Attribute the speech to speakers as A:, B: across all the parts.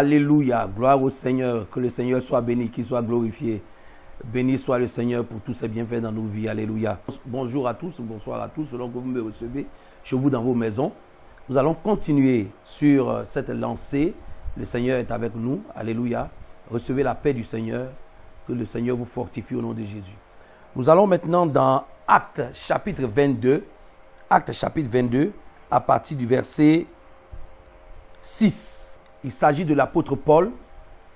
A: Alléluia. Gloire au Seigneur. Que le Seigneur soit béni, qu'il soit glorifié. Béni soit le Seigneur pour tous ses bienfaits dans nos vies. Alléluia. Bonjour à tous, bonsoir à tous, selon que vous me recevez chez vous dans vos maisons. Nous allons continuer sur cette lancée. Le Seigneur est avec nous. Alléluia. Recevez la paix du Seigneur. Que le Seigneur vous fortifie au nom de Jésus. Nous allons maintenant dans Actes chapitre 22. Actes chapitre 22 à partir du verset 6. Il s'agit de l'apôtre Paul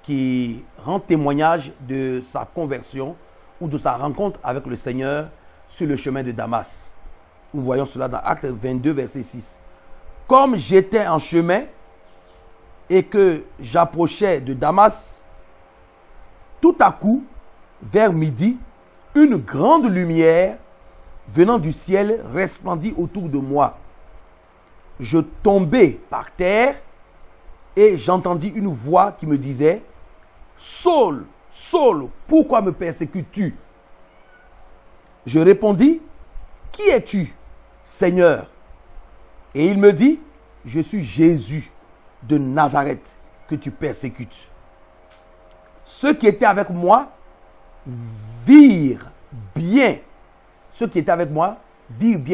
A: qui rend témoignage de sa conversion ou de sa rencontre avec le Seigneur sur le chemin de Damas. Nous voyons cela dans Actes 22, verset 6. Comme j'étais en chemin et que j'approchais de Damas, tout à coup, vers midi, une grande lumière venant du ciel resplendit autour de moi. Je tombai par terre et j'entendis une voix qui me disait « Saul, Saul, pourquoi me persécutes-tu » Je répondis « Qui es-tu, Seigneur » Et il me dit « Je suis Jésus de Nazareth que tu persécutes. » Ceux qui étaient avec moi virent bien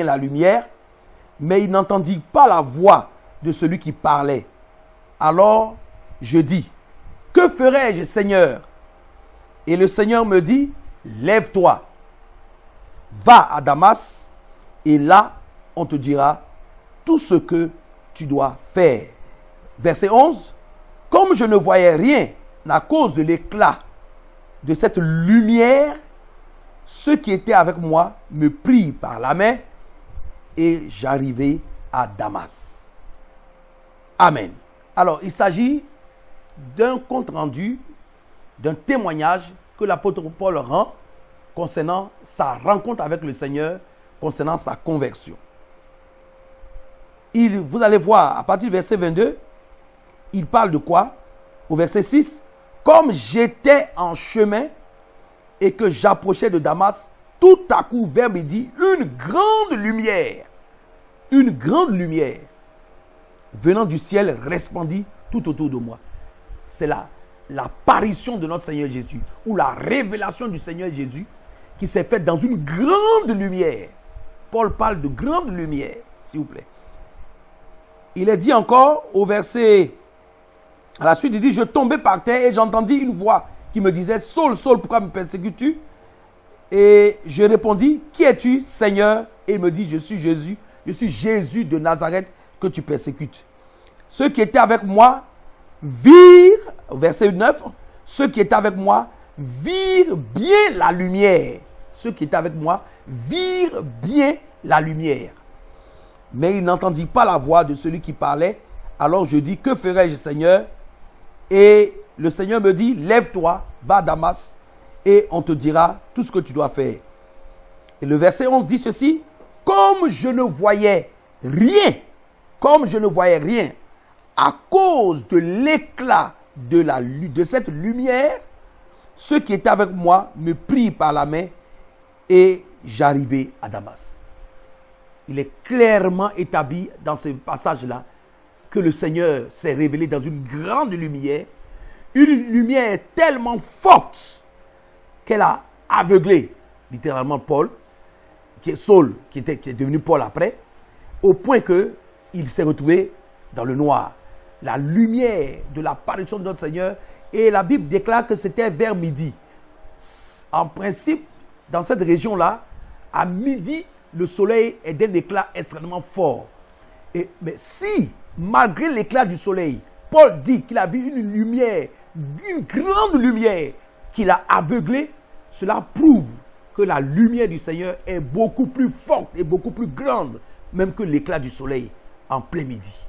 A: la lumière, mais ils n'entendirent pas la voix de celui qui parlait. Alors je dis, que ferai-je, Seigneur? Et le Seigneur me dit, lève-toi, va à Damas, et là, on te dira tout ce que tu dois faire. Verset 11, comme je ne voyais rien à cause de l'éclat de cette lumière, ceux qui étaient avec moi me prirent par la main et j'arrivai à Damas. Amen. Alors, il s'agit d'un compte-rendu, d'un témoignage que l'apôtre Paul rend concernant sa rencontre avec le Seigneur, concernant sa conversion. Vous allez voir, à partir du verset 22, il parle de quoi? Au verset 6, comme j'étais en chemin et que j'approchais de Damas, tout à coup vers midi, une grande lumière venant du ciel resplendit tout autour de moi. C'est l'apparition de notre Seigneur Jésus, ou la révélation du Seigneur Jésus qui s'est faite dans une grande lumière. Paul parle de grande lumière, s'il vous plaît. Il est dit encore au verset, à la suite, il dit, je tombais par terre et j'entendis une voix qui me disait, Saul, Saul, pourquoi me persécutes-tu? Et je répondis, qui es-tu, Seigneur? Et il me dit, je suis Jésus de Nazareth que tu persécutes. Ceux qui étaient avec moi virent, verset 9, ceux qui étaient avec moi virent bien la lumière. Ceux qui étaient avec moi virent bien la lumière. Mais ils n'entendirent pas la voix de celui qui parlait. Alors je dis, que ferai-je, Seigneur? Et le Seigneur me dit, lève-toi, va à Damas, et on te dira tout ce que tu dois faire. Et le verset 11 dit ceci, comme je ne voyais rien, à cause de l'éclat de cette lumière, ceux qui étaient avec moi me prirent par la main et j'arrivai à Damas. Il est clairement établi dans ce passage-là que le Seigneur s'est révélé dans une grande lumière, une lumière tellement forte qu'elle a aveuglé littéralement Paul, qui est Saul, qui est devenu Paul après, au point qu'il s'est retrouvé dans le noir. La lumière de l'apparition de notre Seigneur, et la Bible déclare que c'était vers midi. En principe, dans cette région-là, à midi, le soleil est d'un éclat extrêmement fort. Mais si, malgré l'éclat du soleil, Paul dit qu'il a vu une lumière, une grande lumière, qu'il a aveuglé, cela prouve que la lumière du Seigneur est beaucoup plus forte et beaucoup plus grande, même que l'éclat du soleil en plein midi.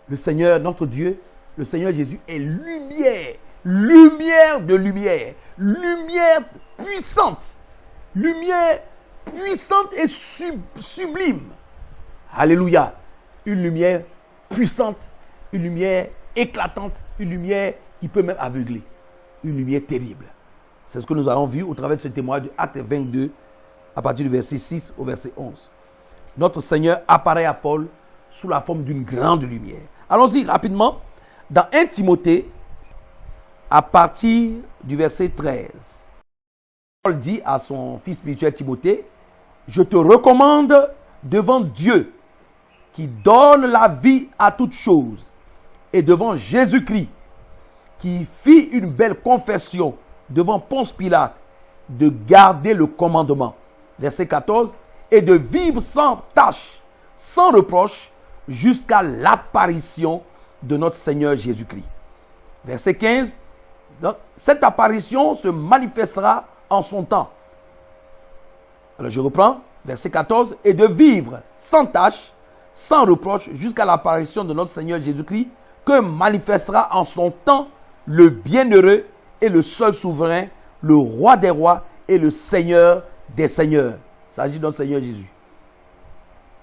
A: Le Seigneur, notre Dieu, le Seigneur Jésus est lumière, lumière de lumière, lumière puissante et sublime. Alléluia. Une lumière puissante, une lumière éclatante, une lumière qui peut même aveugler, une lumière terrible. C'est ce que nous avons vu au travers de ce témoignage de Actes 22, à partir du verset 6 au verset 11. Notre Seigneur apparaît à Paul sous la forme d'une grande lumière. Allons-y rapidement Dans 1 Timothée, à partir du verset 13, Paul dit à son fils spirituel Timothée, « Je te recommande devant Dieu qui donne la vie à toutes choses et devant Jésus-Christ qui fit une belle confession devant Ponce Pilate de garder le commandement. » Verset 14, « Et de vivre sans tâche, sans reproche, jusqu'à l'apparition de notre Seigneur Jésus-Christ. » Verset 15, donc, cette apparition se manifestera en son temps. Alors je reprends, verset 14, « Et de vivre sans tâche, sans reproche, jusqu'à l'apparition de notre Seigneur Jésus-Christ, que manifestera en son temps le bienheureux et le seul souverain, le roi des rois et le Seigneur des seigneurs. » Il s'agit de notre Seigneur Jésus.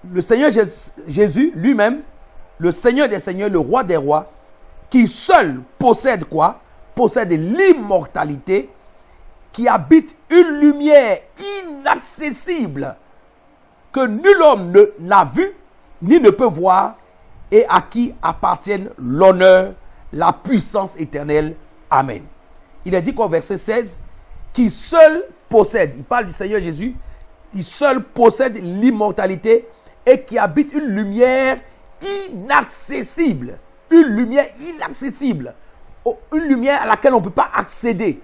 A: Le Seigneur Jésus lui-même, le Seigneur des seigneurs, le roi des rois, qui seul possède quoi? Possède l'immortalité, qui habite une lumière inaccessible que nul homme n'a vu ni ne peut voir et à qui appartiennent l'honneur, la puissance éternelle. Amen. Il est dit qu'au verset 16, qui seul possède, il parle du Seigneur Jésus, qui seul possède l'immortalité et qui habite une lumière inaccessible. Une lumière inaccessible. Une lumière à laquelle on ne peut pas accéder.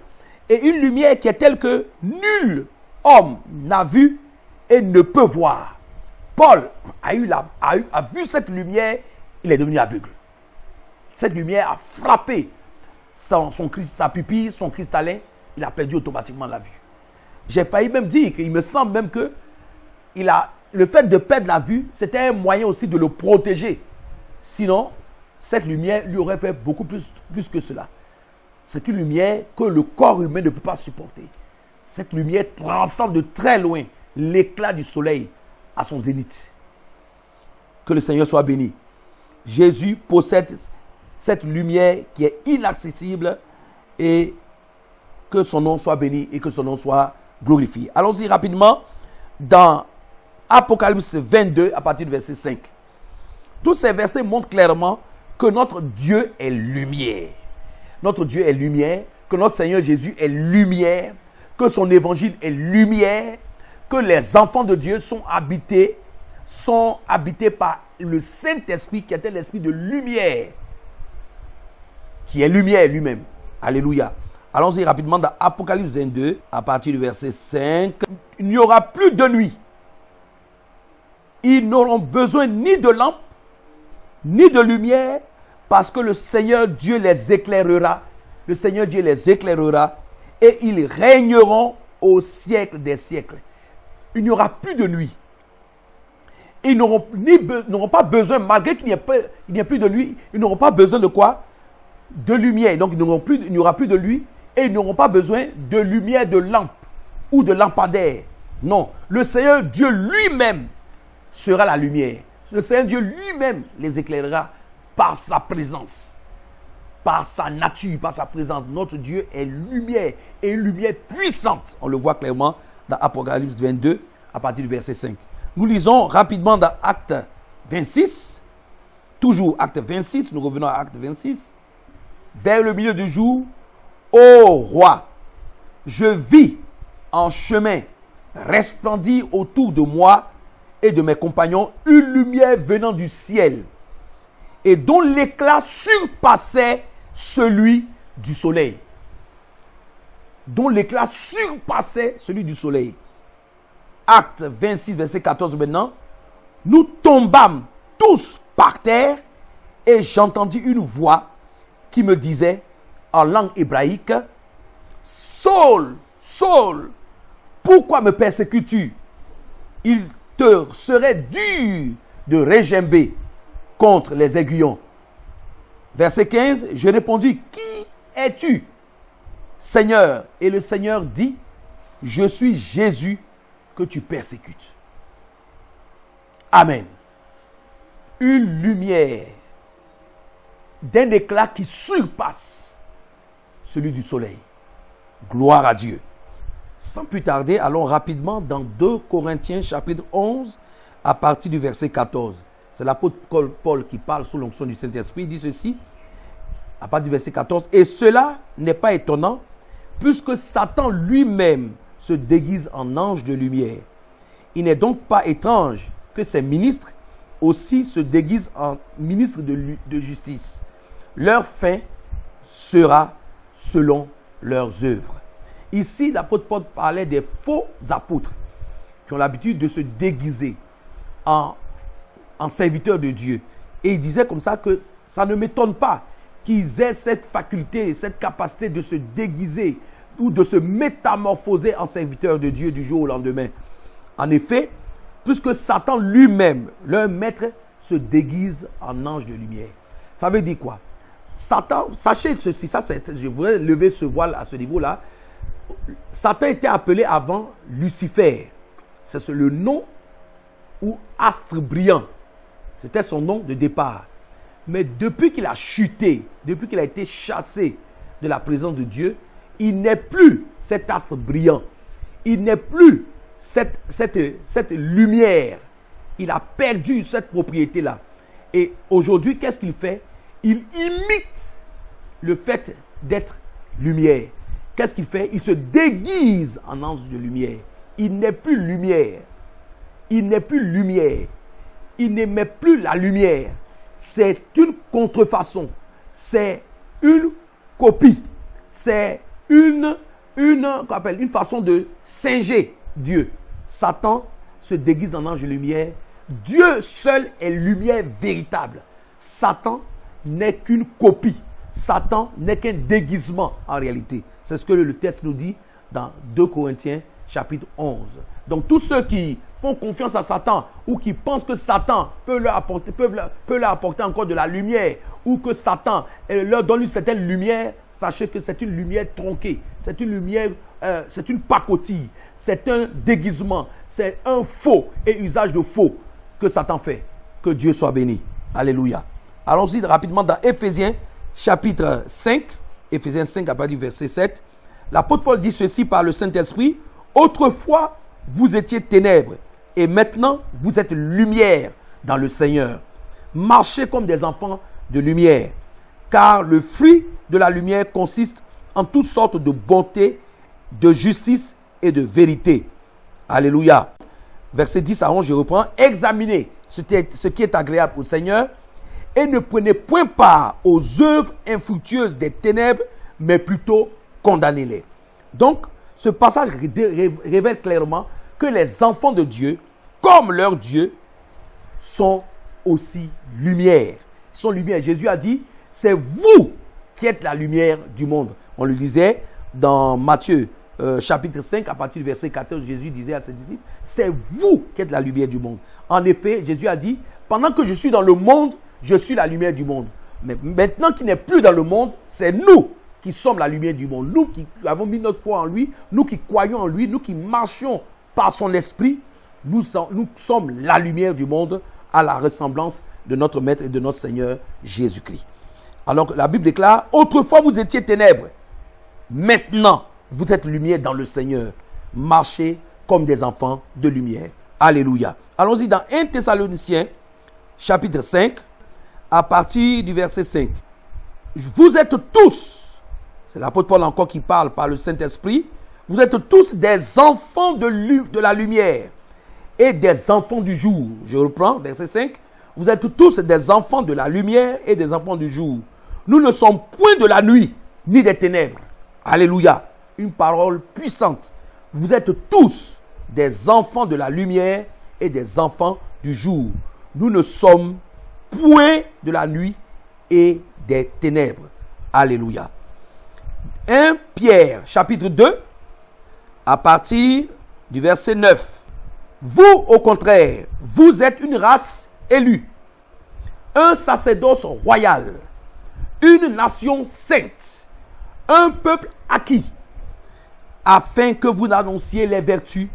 A: Et une lumière qui est telle que nul homme n'a vu et ne peut voir. Paul a vu cette lumière, il est devenu aveugle. Cette lumière a frappé sa pupille, son cristallin, il a perdu automatiquement la vue. J'ai failli même dire qu'il me semble même que le fait de perdre la vue, c'était un moyen aussi de le protéger. Sinon, cette lumière lui aurait fait beaucoup plus que cela. C'est une lumière que le corps humain ne peut pas supporter. Cette lumière transcende de très loin l'éclat du soleil à son zénith. Que le Seigneur soit béni. Jésus possède cette lumière qui est inaccessible et que son nom soit béni et que son nom soit glorifié. Allons-y rapidement dans Apocalypse 22 à partir du verset 5. Tous ces versets montrent clairement que notre Dieu est lumière. Notre Dieu est lumière, que notre Seigneur Jésus est lumière, que son évangile est lumière, que les enfants de Dieu sont habités par le Saint-Esprit qui était l'esprit de lumière, qui est lumière lui-même. Alléluia. Allons-y rapidement dans Apocalypse 22 à partir du verset 5. Il n'y aura plus de nuit. Ils n'auront besoin ni de lampe, ni de lumière, parce que le Seigneur Dieu les éclairera. Le Seigneur Dieu les éclairera et ils régneront au siècle des siècles. Il n'y aura plus de nuit. Ils n'auront pas besoin, malgré qu'il n'y ait plus de nuit, ils n'auront pas besoin de quoi? De lumière. Donc il n'y aura plus de nuit et ils n'auront pas besoin de lumière de lampe ou de lampadaire. Non, le Seigneur Dieu lui-même sera la lumière. Le Seigneur Dieu lui-même les éclairera par sa présence, par sa nature, par sa présence. Notre Dieu est lumière et une lumière puissante. On le voit clairement dans Apocalypse 22 à partir du verset 5. Nous lisons rapidement dans Acte 26. Toujours Acte 26, nous revenons à Acte 26. Vers le milieu du jour, ô roi, je vis en chemin resplendir autour de moi et de mes compagnons une lumière venant du ciel et dont l'éclat surpassait celui du soleil. Dont l'éclat surpassait celui du soleil. Acte 26, verset 14 maintenant. Nous tombâmes tous par terre et j'entendis une voix qui me disait en langue hébraïque, Saul, Saul, pourquoi me persécutes-tu? Il te serait dur de régimber contre les aiguillons. Verset 15, je répondis, qui es-tu, Seigneur? Et le Seigneur dit, je suis Jésus que tu persécutes. Amen. Une lumière d'un éclat qui surpasse celui du soleil. Gloire à Dieu. Sans plus tarder, allons rapidement dans 2 Corinthiens chapitre 11 à partir du verset 14. C'est l'apôtre Paul qui parle sous l'onction du Saint-Esprit. Il dit ceci. à partir du verset 14. Et cela n'est pas étonnant, puisque Satan lui-même se déguise en ange de lumière. Il n'est donc pas étrange que ses ministres aussi se déguisent en ministres de justice. Leur fin sera selon leurs œuvres. Ici, l'apôtre Paul parlait des faux apôtres qui ont l'habitude de se déguiser en serviteurs de Dieu. Et il disait comme ça que ça ne m'étonne pas qu'ils aient cette faculté, cette capacité de se déguiser ou de se métamorphoser en serviteurs de Dieu du jour au lendemain. En effet, puisque Satan lui-même, leur maître, se déguise en ange de lumière. Ça veut dire quoi? Satan, sachez ceci, je voudrais lever ce voile à ce niveau-là. Satan était appelé avant Lucifer. C'est le nom ou astre brillant. C'était son nom de départ. Mais depuis qu'il a chuté, depuis qu'il a été chassé de la présence de Dieu, il n'est plus cet astre brillant. Il n'est plus cette lumière. Il a perdu cette propriété-là. Et aujourd'hui, qu'est-ce qu'il fait? Il imite le fait d'être lumière. Qu'est-ce qu'il fait? Il se déguise en ange de lumière. Il n'est plus lumière. Il n'est plus lumière. Il n'émet plus la lumière. C'est une contrefaçon. C'est une copie. C'est une façon de singer Dieu. Satan se déguise en ange de lumière. Dieu seul est lumière véritable. Satan n'est qu'une copie. Satan n'est qu'un déguisement en réalité. C'est ce que le texte nous dit dans 2 Corinthiens chapitre 11. Donc tous ceux qui font confiance à Satan ou qui pensent que Satan peut leur apporter encore de la lumière ou que Satan leur donne une certaine lumière, sachez que c'est une lumière tronquée, c'est une lumière, c'est une pacotille, c'est un déguisement, c'est un faux et usage de faux que Satan fait. Que Dieu soit béni. Alléluia. Allons-y rapidement dans Éphésiens chapitre 5, Éphésiens 5 à partir du verset 7. L'apôtre Paul dit ceci par le Saint-Esprit: autrefois, vous étiez ténèbres, et maintenant, vous êtes lumière dans le Seigneur. Marchez comme des enfants de lumière, car le fruit de la lumière consiste en toutes sortes de bonté, de justice et de vérité. Alléluia. Verset 10 à 11, je reprends. Examinez ce qui est agréable au Seigneur, et ne prenez point part aux œuvres infructueuses des ténèbres, mais plutôt condamnez-les. Donc, ce passage révèle clairement que les enfants de Dieu, comme leur Dieu, sont aussi lumière. Ils sont lumière. Jésus a dit, c'est vous qui êtes la lumière du monde. On le disait dans Matthieu chapitre 5, à partir du verset 14, Jésus disait à ses disciples, c'est vous qui êtes la lumière du monde. En effet, Jésus a dit, pendant que je suis dans le monde, je suis la lumière du monde. Mais maintenant qu'il n'est plus dans le monde, c'est nous qui sommes la lumière du monde. Nous qui avons mis notre foi en lui, nous qui croyons en lui, nous qui marchons par son esprit, nous sommes la lumière du monde à la ressemblance de notre Maître et de notre Seigneur Jésus-Christ. Alors la Bible déclare, autrefois vous étiez ténèbres, maintenant vous êtes lumière dans le Seigneur. Marchez comme des enfants de lumière. Alléluia. Allons-y dans 1 Thessaloniciens chapitre 5 à partir du verset 5. Vous êtes tous, c'est l'apôtre Paul encore qui parle par le Saint-Esprit, vous êtes tous des enfants de la lumière et des enfants du jour. Je reprends, verset 5. Vous êtes tous des enfants de la lumière et des enfants du jour. Nous ne sommes point de la nuit, ni des ténèbres. Alléluia. Une parole puissante. Vous êtes tous des enfants de la lumière et des enfants du jour. Nous ne sommes point de la nuit et des ténèbres. Alléluia. 1 Pierre, chapitre 2, à partir du verset 9. Vous, au contraire, vous êtes une race élue, un sacerdoce royal, une nation sainte, un peuple acquis, afin que vous annonciez les vertus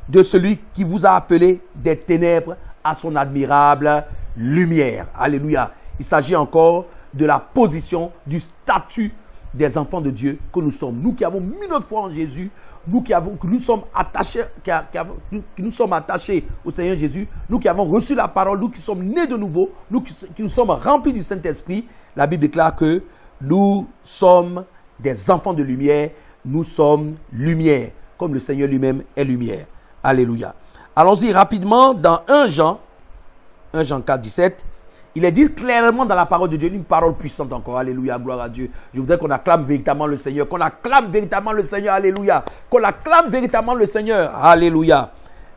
A: de celui qui vous a appelé des ténèbres à son admirable lumière. Alléluia. Il s'agit encore de la position, du statut des enfants de Dieu que nous sommes. Nous qui avons mis notre foi en Jésus, nous qui nous sommes attachés au Seigneur Jésus, nous qui avons reçu la parole, nous qui sommes nés de nouveau, nous qui nous sommes remplis du Saint-Esprit, la Bible déclare que nous sommes des enfants de lumière, nous sommes lumière, comme le Seigneur lui-même est lumière. Alléluia. Allons-y rapidement dans 1 Jean 4, 17. Il est dit clairement dans la parole de Dieu, une parole puissante encore. Alléluia, gloire à Dieu. Je voudrais qu'on acclame véritablement le Seigneur, qu'on acclame véritablement le Seigneur. Alléluia. Qu'on acclame véritablement le Seigneur. Alléluia.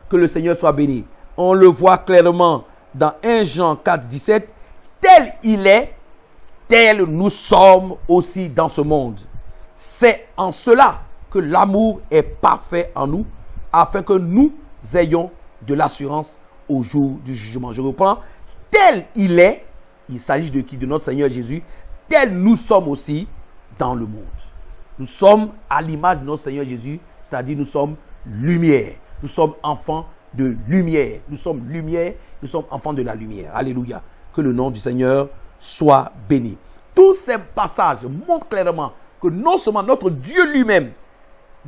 A: Que le Seigneur soit béni. On le voit clairement dans 1 Jean 4, 17. Tel il est, tel nous sommes aussi dans ce monde. C'est en cela que l'amour est parfait en nous, afin que nous ayons de l'assurance au jour du jugement. Je reprends. Tel il est, il s'agit de qui? De notre Seigneur Jésus. Tel nous sommes aussi dans le monde. Nous sommes à l'image de notre Seigneur Jésus, c'est-à-dire nous sommes lumière. Nous sommes enfants de lumière. Nous sommes lumière, nous sommes enfants de la lumière. Alléluia. Que le nom du Seigneur soit béni. Tous ces passages montrent clairement que non seulement notre Dieu lui-même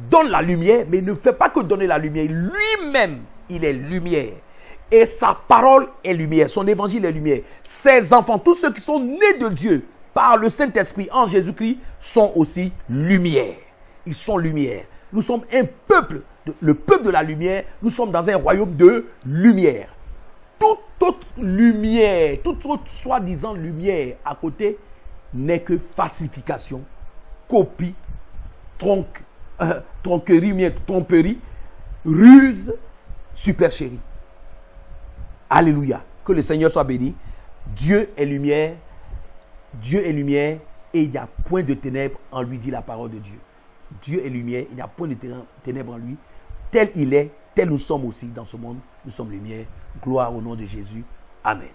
A: donne la lumière, mais il ne fait pas que donner la lumière. Lui-même, il est lumière. Et sa parole est lumière, son évangile est lumière. Ses enfants, tous ceux qui sont nés de Dieu par le Saint-Esprit en Jésus-Christ, sont aussi lumière. Ils sont lumière. Nous sommes un peuple, le peuple de la lumière. Nous sommes dans un royaume de lumière. Toute autre lumière, toute autre soi-disant lumière à côté n'est que falsification, copie, tromperie, ruse, supercherie. Alléluia. Que le Seigneur soit béni. Dieu est lumière. Dieu est lumière et il n'y a point de ténèbres en lui, dit la parole de Dieu. Dieu est lumière, il n'y a point de ténèbres en lui. Tel il est, tel nous sommes aussi dans ce monde. Nous sommes lumière. Gloire au nom de Jésus. Amen.